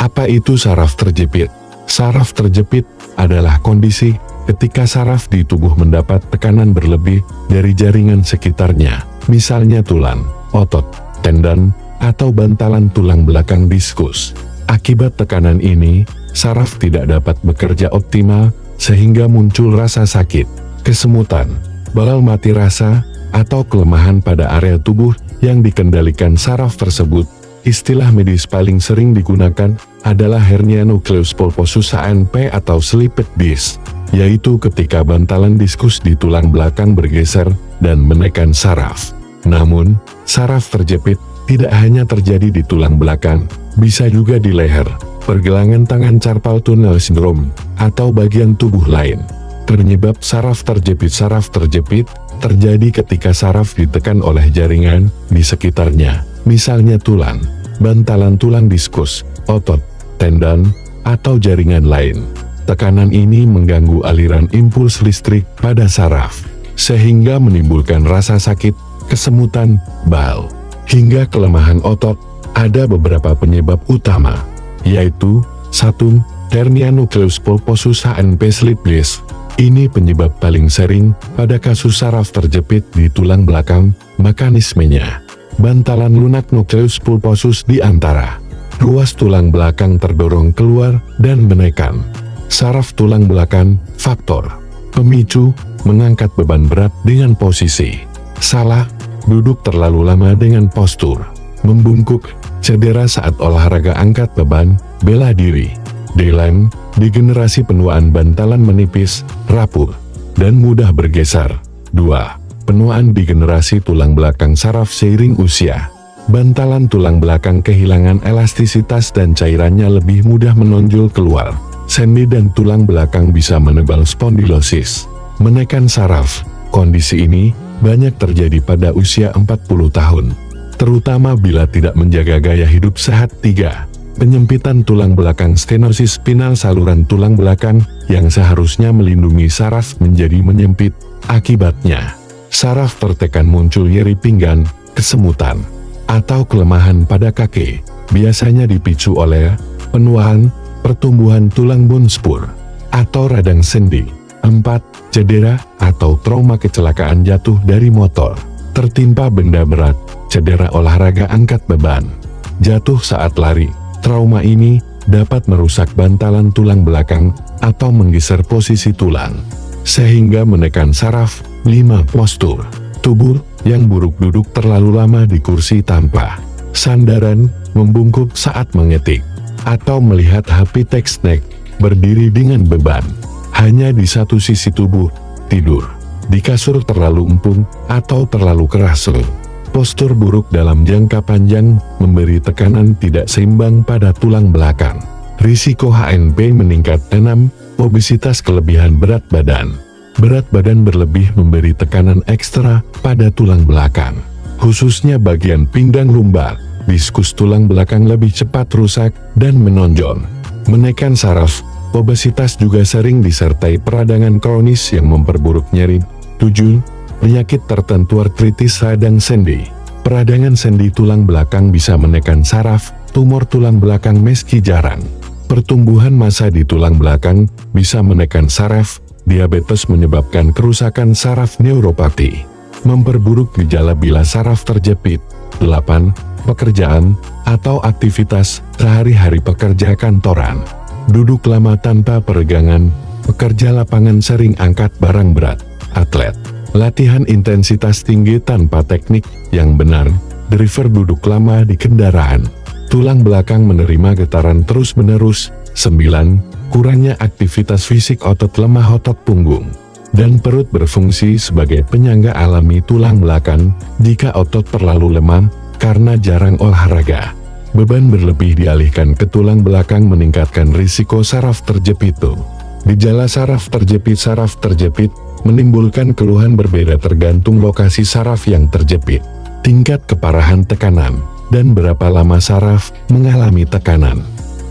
Apa itu saraf terjepit? Saraf terjepit adalah kondisi ketika saraf di tubuh mendapat tekanan berlebih dari jaringan sekitarnya, misalnya tulang, otot, tendon, atau bantalan tulang belakang diskus. Akibat tekanan ini, saraf tidak dapat bekerja optimal, sehingga muncul rasa sakit, kesemutan, balau mati rasa, atau kelemahan pada area tubuh yang dikendalikan saraf tersebut. Istilah medis paling sering digunakan adalah hernia nucleus pulposus HNP atau slipped disc, yaitu ketika bantalan diskus di tulang belakang bergeser dan menekan saraf. Namun, saraf terjepit tidak hanya terjadi di tulang belakang, bisa juga di leher, pergelangan tangan carpal tunnel syndrome, atau bagian tubuh lain. Penyebab saraf terjepit terjadi ketika saraf ditekan oleh jaringan di sekitarnya, misalnya tulang, bantalan tulang diskus, otot, tendon, atau jaringan lain. Tekanan ini mengganggu aliran impuls listrik pada saraf, sehingga menimbulkan rasa sakit, kesemutan, baal, hingga kelemahan otot. Ada beberapa penyebab utama, yaitu 1. Hernia nucleus pulposus HNP slipped disc. Ini penyebab paling sering pada kasus saraf terjepit di tulang belakang. Mekanismenya, bantalan lunak nucleus pulposus di antara ruas tulang belakang terdorong keluar dan menekan saraf tulang belakang. Faktor pemicu, mengangkat beban berat dengan posisi salah, duduk terlalu lama dengan postur membungkuk, cedera saat olahraga angkat beban, bela diri, delay, degenerasi penuaan bantalan menipis, rapuh, dan mudah bergeser. 2. Penuaan degenerasi tulang belakang saraf seiring usia. Bantalan tulang belakang kehilangan elastisitas dan cairannya lebih mudah menonjol keluar. Sendi dan tulang belakang bisa menebal spondilosis, menekan saraf. Kondisi ini banyak terjadi pada usia 40 tahun. Terutama bila tidak menjaga gaya hidup sehat. 3. Penyempitan tulang belakang stenosis spinal. Saluran tulang belakang yang seharusnya melindungi saraf menjadi menyempit. Akibatnya, saraf tertekan, muncul nyeri pinggang, kesemutan, atau kelemahan pada kaki. Biasanya dipicu oleh penuaan, pertumbuhan tulang bone spur, atau radang sendi. 4. Cedera atau trauma. Kecelakaan, jatuh dari motor, tertimpa benda berat, cedera olahraga angkat beban, jatuh saat lari. Trauma ini dapat merusak bantalan tulang belakang atau menggeser posisi tulang, sehingga menekan saraf. 5. Postur tubuh yang buruk. Duduk terlalu lama di kursi tanpa sandaran, membungkuk saat mengetik, atau melihat HP text-neck, berdiri dengan beban hanya di satu sisi tubuh, tidur di kasur terlalu empuk atau terlalu keras. Postur buruk dalam jangka panjang memberi tekanan tidak seimbang pada tulang belakang. Risiko HNP meningkat. 6. Obesitas, kelebihan berat badan. Berat badan berlebih memberi tekanan ekstra pada tulang belakang, khususnya bagian pinggang lumbar. Diskus tulang belakang lebih cepat rusak dan menonjol, menekan saraf. Obesitas juga sering disertai peradangan kronis yang memperburuk nyeri. 7. Penyakit tertentu, artritis radang sendi. Peradangan sendi tulang belakang bisa menekan saraf. Tumor tulang belakang meski jarang. Pertumbuhan massa di tulang belakang bisa menekan saraf. Diabetes menyebabkan kerusakan saraf. Neuropati memperburuk gejala bila saraf terjepit. 8. Pekerjaan atau aktivitas sehari-hari. Pekerja kantoran, duduk lama tanpa peregangan, pekerja lapangan sering angkat barang berat, atlet, latihan intensitas tinggi tanpa teknik yang benar, driver duduk lama di kendaraan, tulang belakang menerima getaran terus-menerus. 9. Kurangnya aktivitas fisik, otot lemah, otot punggung dan perut berfungsi sebagai penyangga alami tulang belakang. Jika otot terlalu lemah karena jarang olahraga, beban berlebih dialihkan ke tulang belakang, meningkatkan risiko saraf terjepit. Gejala saraf terjepit menimbulkan keluhan berbeda tergantung lokasi saraf yang terjepit, tingkat keparahan tekanan, dan berapa lama saraf mengalami tekanan.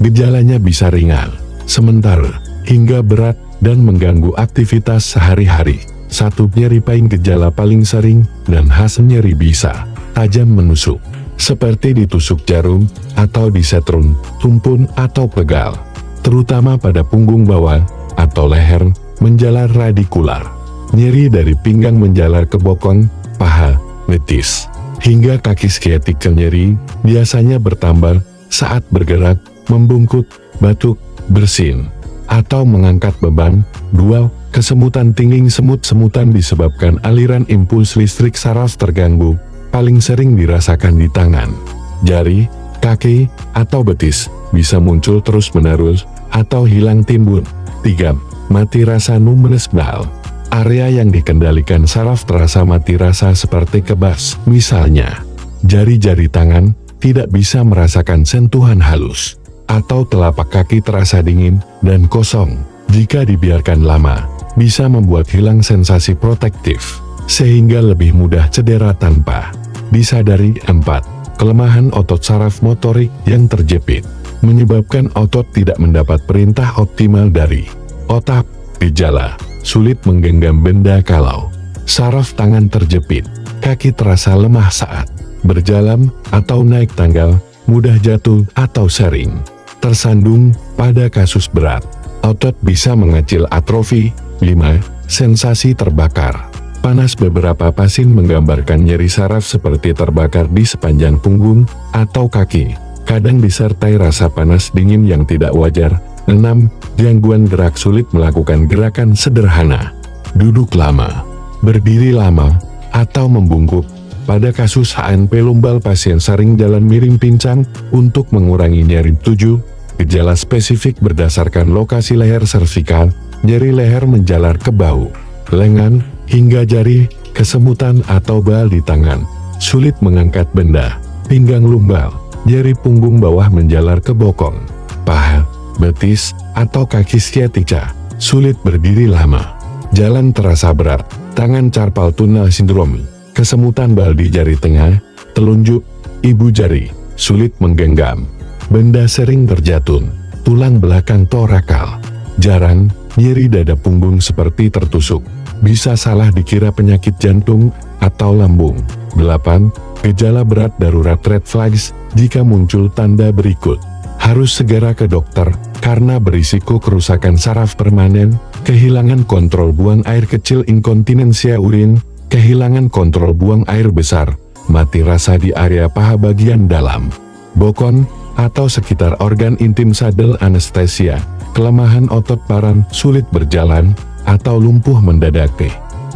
Gejalanya bisa ringan, sementara, hingga berat, dan mengganggu aktivitas sehari-hari. 1. Nyeri pahing. Gejala paling sering dan khas nyeri bisa tajam menusuk, seperti ditusuk jarum, atau disetrum, tumpun atau pegal, terutama pada punggung bawah, atau leher, menjalar radikular. Nyeri dari pinggang menjalar ke bokong, paha, betis, hingga kaki sciatica. Nyeri biasanya bertambah saat bergerak, membungkuk, batuk, bersin, atau mengangkat beban. 2. Kesemutan tingling. Semut-semutan disebabkan aliran impuls listrik saraf terganggu, paling sering dirasakan di tangan, jari, kaki, atau betis, bisa muncul terus-menerus, atau hilang timbun. 3. Mati rasa. Numerous bal. Area yang dikendalikan saraf terasa mati rasa seperti kebas. Misalnya, jari-jari tangan tidak bisa merasakan sentuhan halus, atau telapak kaki terasa dingin dan kosong. Jika dibiarkan lama, bisa membuat hilang sensasi protektif, sehingga lebih mudah cedera tanpa disadari. 4. Kelemahan otot saraf motorik yang terjepit, menyebabkan otot tidak mendapat perintah optimal dari otak. Gejala: sulit menggenggam benda kalau saraf tangan terjepit, kaki terasa lemah saat berjalan atau naik tangga, mudah jatuh atau sering tersandung. Pada kasus berat, otot bisa mengecil, atrofi. 5. Sensasi terbakar, panas. Beberapa pasien menggambarkan nyeri saraf seperti terbakar di sepanjang punggung atau kaki, kadang disertai rasa panas dingin yang tidak wajar. 6. Gangguan gerak, sulit melakukan gerakan sederhana, duduk lama, berdiri lama, atau membungkuk. Pada kasus HNP lumbal, pasien sering jalan miring pincang untuk mengurangi nyeri. 7. Gejala spesifik berdasarkan lokasi leher, servikal, nyeri leher menjalar ke bahu, lengan, hingga jari, kesemutan atau bal di tangan, sulit mengangkat benda, pinggang lumbal, nyeri punggung bawah menjalar ke bokong, paha, betis, atau kaki sciatica, sulit berdiri lama, jalan terasa berat, tangan carpal tunnel syndrome, kesemutan bal di jari tengah, telunjuk, ibu jari, sulit menggenggam benda, sering terjatuh, tulang belakang torakal, jarang, nyeri dada punggung seperti tertusuk, bisa salah dikira penyakit jantung atau lambung. 8. Gejala berat darurat, red flags. Jika muncul tanda berikut, harus segera ke dokter, karena berisiko kerusakan saraf permanen, kehilangan kontrol buang air kecil, inkontinensia urin, kehilangan kontrol buang air besar, mati rasa di area paha bagian dalam, bokon, atau sekitar organ intim, sadel, anestesia, kelemahan otot paran, sulit berjalan, atau lumpuh mendadak.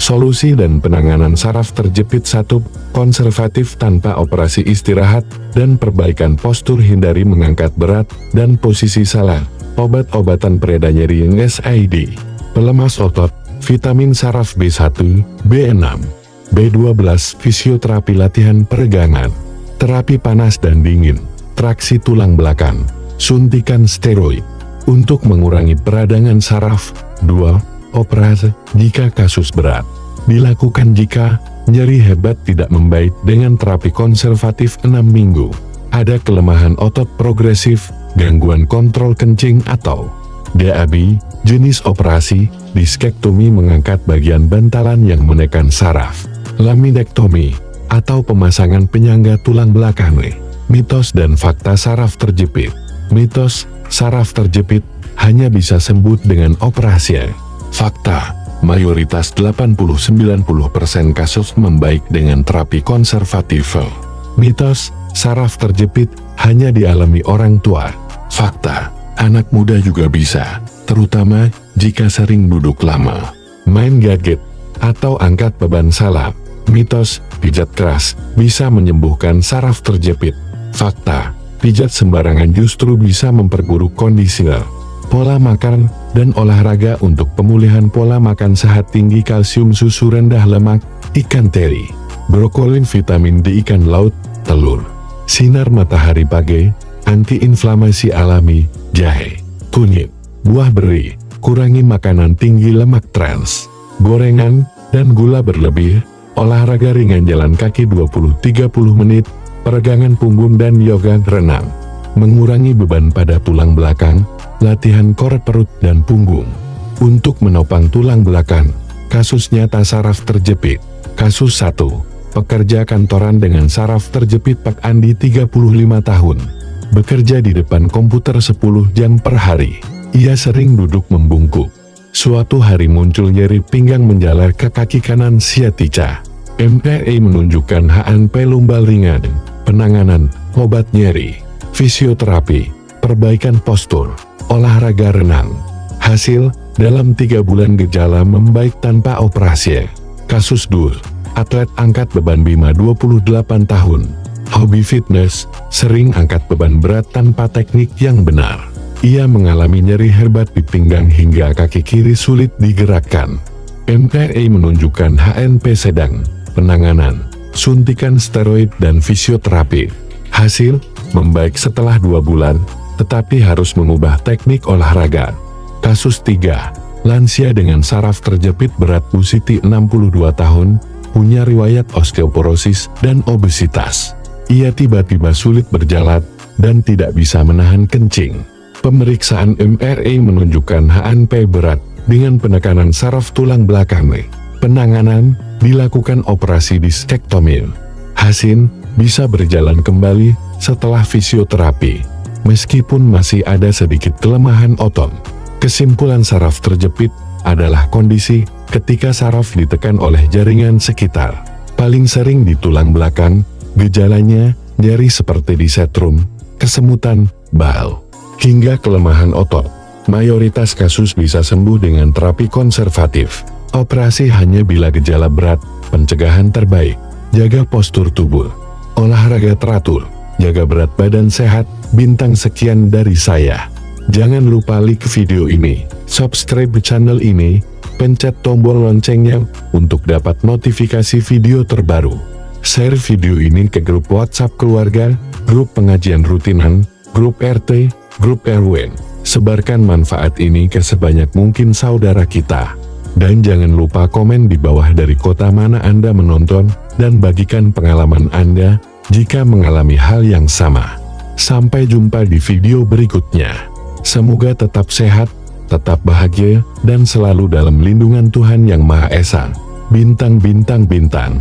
Solusi dan penanganan saraf terjepit. 1. Konservatif tanpa operasi, istirahat, dan perbaikan postur. Hindari mengangkat berat dan posisi salah. Obat-obatan pereda nyeri, NSAID, pelemas otot, vitamin saraf B1, B6, B12, fisioterapi latihan peregangan, terapi panas dan dingin, traksi tulang belakang, suntikan steroid, untuk mengurangi peradangan saraf. 2. Operasi, jika kasus berat, dilakukan jika nyeri hebat tidak membaik dengan terapi konservatif 6 minggu, ada kelemahan otot progresif, gangguan kontrol kencing atau DAB. Jenis operasi, diskektomi, mengangkat bagian bantalan yang menekan saraf, lamidektomi, atau pemasangan penyangga tulang belakang. Mitos dan fakta saraf terjepit. Mitos, saraf terjepit hanya bisa sembuh dengan operasi. Fakta, mayoritas 80-90% kasus membaik dengan terapi konservatif. Mitos, saraf terjepit hanya dialami orang tua. Fakta, anak muda juga bisa, terutama jika sering duduk lama, main gadget, atau angkat beban salah. Mitos, pijat keras bisa menyembuhkan saraf terjepit. Fakta, pijat sembarangan justru bisa memperburuk kondisi. Pola makan dan olahraga untuk pemulihan pola makan sehat, tinggi kalsium, susu rendah lemak, ikan teri, brokoli, vitamin D, ikan laut, telur, sinar matahari pagi, antiinflamasi alami, jahe, kunyit, buah beri, kurangi makanan tinggi lemak trans, gorengan, dan gula berlebih, olahraga ringan, jalan kaki 20-30 menit, peregangan punggung dan yoga, renang, mengurangi beban pada tulang belakang, latihan core perut dan punggung. Untuk menopang tulang belakang, kasus nyata saraf terjepit. Kasus 1. pekerja kantoran dengan saraf terjepit. Pak Andi 35 tahun, bekerja di depan komputer 10 jam per hari. Ia sering duduk membungkuk. Suatu hari muncul nyeri pinggang menjalar ke kaki kanan sciatica. MRI menunjukkan HNP lumbal ringan, penanganan, obat nyeri, fisioterapi, perbaikan postur, olahraga renang. Hasil, dalam 3 bulan gejala membaik tanpa operasi. Kasus DUR, atlet angkat beban Bima 28 tahun, hobi fitness, sering angkat beban berat tanpa teknik yang benar. Ia mengalami nyeri hebat di pinggang hingga kaki kiri sulit digerakkan. MRI menunjukkan HNP sedang, penanganan, suntikan steroid dan fisioterapi. Hasil, membaik setelah 2 bulan, tetapi harus mengubah teknik olahraga. Kasus 3, lansia dengan saraf terjepit berat. Bu Siti 62 tahun, punya riwayat osteoporosis dan obesitas. Ia tiba-tiba sulit berjalan dan tidak bisa menahan kencing. Pemeriksaan MRI menunjukkan HNP berat dengan penekanan saraf tulang belakang. Penanganan, dilakukan operasi diskektomi. Hasil, bisa berjalan kembali setelah fisioterapi. Meskipun masih ada sedikit kelemahan otot. Kesimpulan saraf terjepit adalah kondisi ketika saraf ditekan oleh jaringan sekitar. Paling sering di tulang belakang, gejalanya nyeri seperti di setrum, kesemutan, bal, hingga kelemahan otot. Mayoritas kasus bisa sembuh dengan terapi konservatif. Operasi hanya bila gejala berat. Pencegahan terbaik, jaga postur tubuh, olahraga teratur, jaga berat badan sehat. Bintang sekian dari saya. Jangan lupa like video ini, subscribe channel ini, pencet tombol loncengnya untuk dapat notifikasi video terbaru. Share video ini ke grup WhatsApp keluarga, grup pengajian rutinan, grup RT, grup RW. Sebarkan manfaat ini ke sebanyak mungkin saudara kita. Dan jangan lupa komen di bawah dari kota mana Anda menonton, dan bagikan pengalaman Anda jika mengalami hal yang sama. Sampai jumpa di video berikutnya. Semoga tetap sehat, tetap bahagia, dan selalu dalam lindungan Tuhan Yang Maha Esa. Bintang, bintang, bintang.